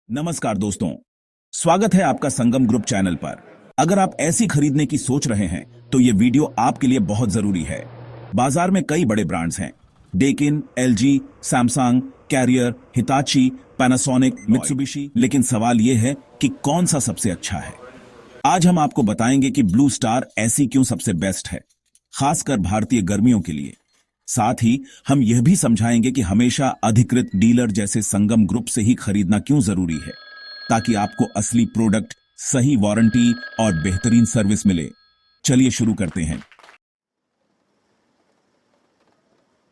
नमस्कार दोस्तों, स्वागत है आपका संगम ग्रुप चैनल पर। अगर आप ऐसी खरीदने की सोच रहे हैं तो ये वीडियो आपके लिए बहुत जरूरी है। बाजार में कई बड़े ब्रांड्स हैं, Daikin, LG, Samsung, Carrier, Hitachi, Panasonic, Mitsubishi, लेकिन सवाल यह है कि कौन सा सबसे अच्छा है। आज हम आपको बताएंगे कि ब्लू स्टार एसी क्यों सबसे बेस्ट है, खासकर भारतीय गर्मियों के लिए। साथ ही हम यह भी समझाएंगे कि हमेशा अधिकृत डीलर जैसे संगम ग्रुप से ही खरीदना क्यों जरूरी है, ताकि आपको असली प्रोडक्ट, सही वारंटी और बेहतरीन सर्विस मिले। चलिए शुरू करते हैं।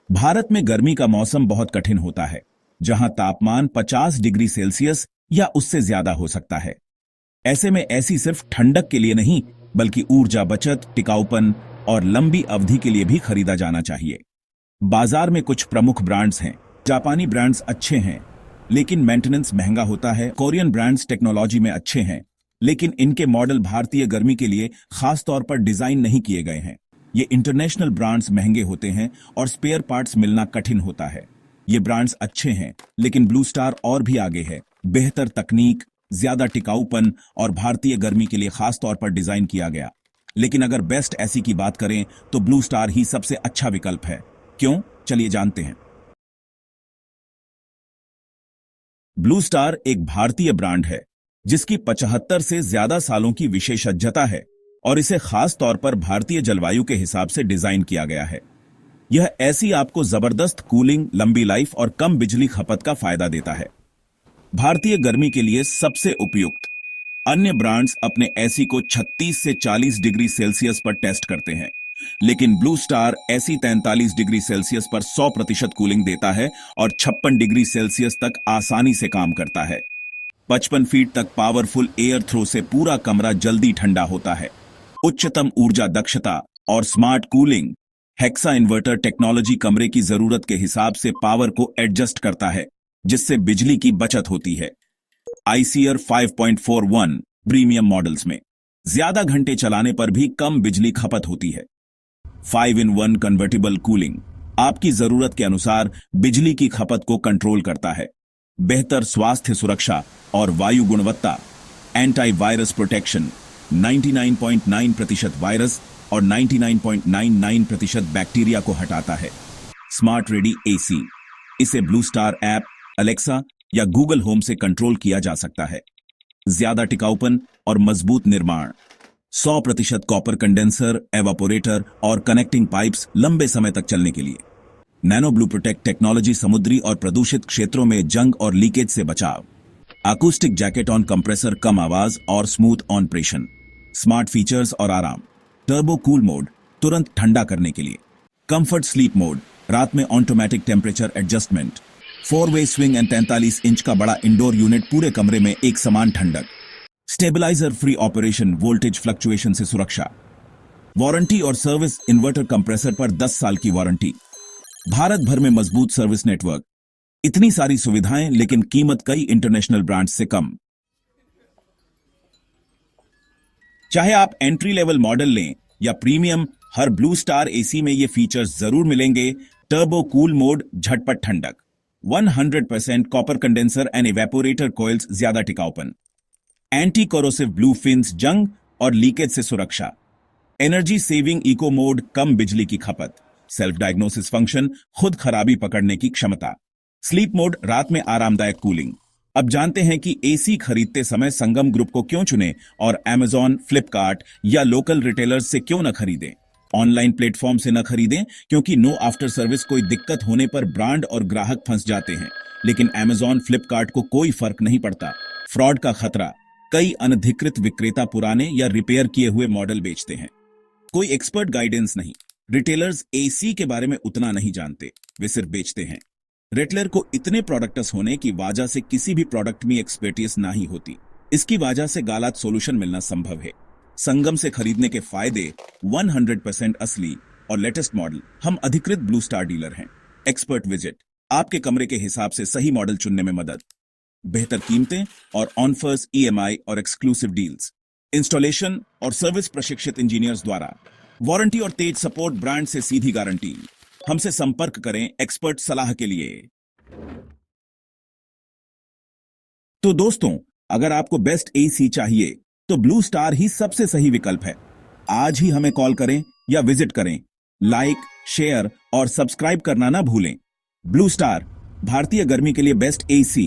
भारत में गर्मी का मौसम बहुत कठिन होता है, जहां तापमान 50 डिग्री सेल्सियस या उससे ज्यादा हो सकता है। ऐसे में एसी सिर्फ ठंडक के लिए नहीं, बल्कि ऊर्जा बचत, टिकाऊपन और लंबी अवधि के लिए भी खरीदा जाना चाहिए। बाजार में कुछ प्रमुख ब्रांड्स हैं। जापानी ब्रांड्स अच्छे हैं, लेकिन मेंटेनेंस महंगा होता है। कोरियन ब्रांड्स टेक्नोलॉजी में अच्छे हैं, लेकिन इनके मॉडल भारतीय गर्मी के लिए खास तौर पर डिजाइन नहीं किए गए हैं। ये इंटरनेशनल ब्रांड्स महंगे होते हैं और स्पेयर पार्ट्स मिलना कठिन होता है। ये ब्रांड्स अच्छे हैं, लेकिन ब्लू स्टार और भी आगे है। बेहतर तकनीक, ज्यादा टिकाऊपन और भारतीय गर्मी के लिए खास तौर पर डिजाइन किया गया। लेकिन अगर बेस्ट एसी की बात करें तो ब्लू स्टार ही सबसे अच्छा विकल्प है। क्यों? चलिए जानते हैं। ब्लू स्टार एक भारतीय ब्रांड है, जिसकी 75 से ज्यादा सालों की विशेषज्ञता है और इसे खास तौर पर भारतीय जलवायु के हिसाब से डिजाइन किया गया है। यह एसी आपको जबरदस्त कूलिंग, लंबी लाइफ और कम बिजली खपत का फायदा देता है। भारतीय गर्मी के लिए सबसे उपयुक्त। अन्य ब्रांड्स अपने एसी को 36 से 40 डिग्री सेल्सियस पर टेस्ट करते हैं, लेकिन blue star AC 43 degree Celsius पर 100% कूलिंग देता है और 56 डिग्री सेल्सियस तक आसानी से काम करता है। 55 फीट तक पावरफुल एयर थ्रो से पूरा कमरा जल्दी ठंडा होता है। उच्चतम ऊर्जा दक्षता और smart cooling. Hexa inverter technology कमरे की जरूरत के हिसाब से पावर को एडजस्ट करता है, जिससे बिजली की बचत होती है। आईसीआर 5.41 प्रीमियम मॉडल्स में ज्यादा घंटे चलाने पर भी कम बिजली खपत होती है। 5-in-1 कन्वर्टेबल कूलिंग आपकी जरूरत के अनुसार बिजली की खपत को कंट्रोल करता है। बेहतर स्वास्थ्य सुरक्षा और वायु गुणवत्ता। एंटी वायरस प्रोटेक्शन, 99.9% वायरस और 99.99% बैक्टीरिया को हटाता है। स्मार्ट रेडी एसी, इसे ब्लू स्टार ऐप, अलेक्सा या गूगल होम से कंट्रोल किया जा सकता है। ज्यादा टिकाऊपन और मजबूत निर्माण। 100% कॉपर कंडेंसर, एवापोरेटर और कनेक्टिंग पाइप्स लंबे समय तक चलने के लिए। नैनो ब्लू प्रोटेक्ट टेक्नोलॉजी समुद्री और प्रदूषित क्षेत्रों में जंग और लीकेज से बचाव। अकूस्टिक जैकेट ऑन कंप्रेसर, कम आवाज और स्मूथ ऑपरेशन। स्मार्ट फीचर्स और आराम। टर्बो कूल मोड, तुरंत ठंडा करने के लिए। कंफर्ट स्लीप मोड, रात में ऑटोमेटिक टेम्परेचर एडजस्टमेंट। 4-वे स्विंग एंड 43 इंच का बड़ा इंडोर यूनिट, पूरे कमरे में एक समान ठंडक। Stabiliser free operation, voltage fluctuation से सुरक्षा। वारंटी और सर्विस, इन्वर्टर कंप्रेसर पर 10 साल की वारंटी। भारत भर में मजबूत सर्विस नेटवर्क। इतनी सारी सुविधाएं, लेकिन कीमत कई इंटरनेशनल ब्रांड्स से कम। चाहे आप एंट्री लेवल मॉडल लें या प्रीमियम, हर ब्लू स्टार एसी में ये फीचर्स जरूर मिलेंगे। टर्बो कूल मोड, झटपट ठंडक। 100% copper condenser and evaporator coils, ज्यादा टिकाऊपन। एंटी कोरोसिव ब्लू फिन्स, जंग और लीकेज से सुरक्षा। एनर्जी सेविंग इको मोड, कम बिजली की खपत। सेल्फ डायग्नोसिस फंक्शन, खुद खराबी पकड़ने की क्षमता। स्लीप मोड, रात में आरामदायक कूलिंग। अब जानते हैं कि एसी खरीदते समय संगम ग्रुप को क्यों चुनें और अमेजॉन, फ्लिपकार्ट या लोकल रिटेलर्स से क्यों न खरीदें। ऑनलाइन प्लेटफॉर्म से न खरीदें, क्योंकि नो आफ्टर सर्विस, कोई दिक्कत होने पर ब्रांड और ग्राहक फंस जाते हैं। लेकिन अमेजॉन, फ्लिपकार्ट को कोई फर्क नहीं पड़ता। फ्रॉड का खतरा, कई अनधिकृत विक्रेता पुराने या रिपेयर किए हुए मॉडल बेचते हैं। कोई एक्सपर्ट गाइडेंस नहीं। रिटेलर्स एसी के बारे में उतना नहीं जानते, वे सिर्फ बेचते हैं। रिटेलर को इतने प्रोडक्ट्स होने की वजह से किसी भी प्रोडक्ट में एक्सपर्टीज नहीं होती। इसकी वजह से गलत सॉल्यूशन मिलना संभव है। संगम से खरीदने के फायदे, 100% असली और लेटेस्ट मॉडल। हम अधिकृत ब्लू स्टार डीलर हैं। एक्सपर्ट विजिट, आपके कमरे के हिसाब से सही मॉडल चुनने में मदद। बेहतर कीमतें और ऑनफर्स, ईएमआई और एक्सक्लूसिव डील्स। इंस्टॉलेशन और सर्विस प्रशिक्षित इंजीनियर्स द्वारा। वारंटी और तेज सपोर्ट, ब्रांड से सीधी गारंटी। हमसे संपर्क करें एक्सपर्ट सलाह के लिए। तो दोस्तों, अगर आपको बेस्ट एसी चाहिए तो ब्लू स्टार ही सबसे सही विकल्प है। आज ही हमें कॉल करें या विजिट करें। लाइक, शेयर और सब्सक्राइब करना ना भूलें। ब्लू स्टार, भारतीय गर्मी के लिए बेस्ट एसी।